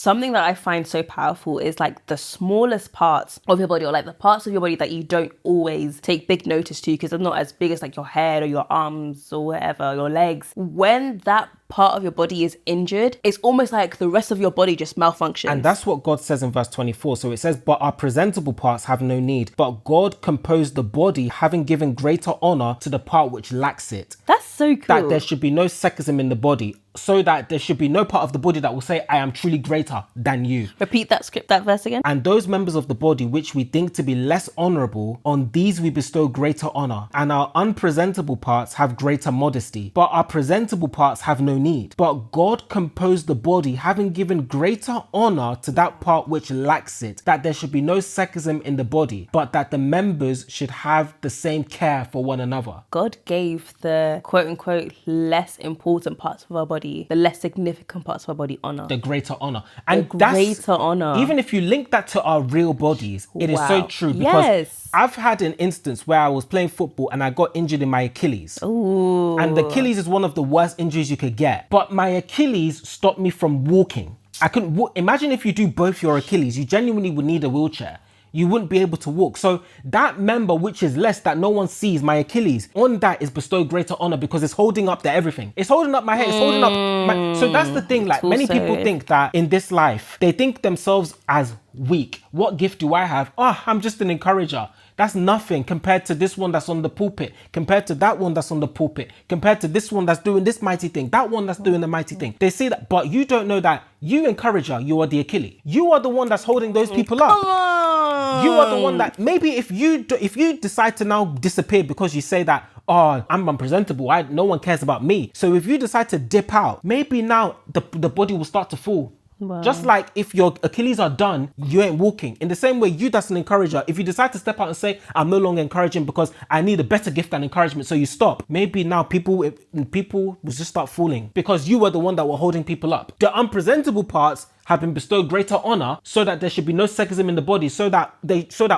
something that I find so powerful is like the smallest parts of your body, or like the parts of your body that you don't always take big notice to because they're not as big as like your head or your arms or whatever, your legs. When that part of your body is injured, it's almost like the rest of your body just malfunctions. And that's what God says in verse 24. So it says, but our presentable parts have no need, but God composed the body, having given greater honor to the part which lacks it. That's so cool. That there should be no sexism in the body, so that there should be no part of the body that will say, I am truly greater than you. Repeat that verse again. And those members of the body which we think to be less honorable, on these we bestow greater honor. And our unpresentable parts have greater modesty, but our presentable parts have no need. But God composed the body, having given greater honor to that part which lacks it, that there should be no sexism in the body, but that the members should have the same care for one another. God gave the quote unquote less important parts of our body, the less significant parts of our body, honor. The greater honor. And the greater honor. Even if you link that to our real bodies, it is so true. Because yes. I've had an instance where I was playing football and I got injured in my Achilles. Ooh. And the Achilles is one of the worst injuries you could get. But my Achilles stopped me from walking. I couldn't walk. Imagine if you do both your Achilles, you genuinely would need a wheelchair. You wouldn't be able to walk. So that member which is less, that no one sees, my Achilles, on that is bestowed greater honor because it's holding up the everything. It's holding up my head. It's holding up my... So that's the thing. Like many people think that in this life, they think themselves as weak. What gift do I have? Oh, I'm just an encourager. That's nothing compared to this one that's on the pulpit, compared to that one that's on the pulpit, compared to this one that's doing this mighty thing, that one that's doing the mighty thing. They say that, but you don't know that you encourager, you are the Achilles. You are the one that's holding those people up. Come on. You are the one that maybe if you decide to now disappear because you say that, oh, I'm unpresentable, no one cares about me. So if you decide to dip out, maybe now the body will start to fall. Wow. Just like if your Achilles are done, you ain't walking. In the same way, you that's an encourager, if you decide to step out and say, I'm no longer encouraging because I need a better gift than encouragement, so you stop. Maybe now people will just start falling because you were the one that were holding people up. The unpresentable parts have been bestowed greater honor so that there should be no sexism in the body, so that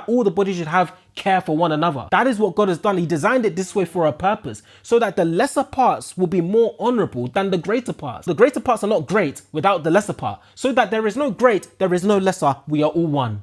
all the bodies should have care for one another. That is what God has done. He designed it this way for a purpose, so that the lesser parts will be more honorable than the greater parts. The greater parts are not great without the lesser part, so that there is no great, there is no lesser, we are all one.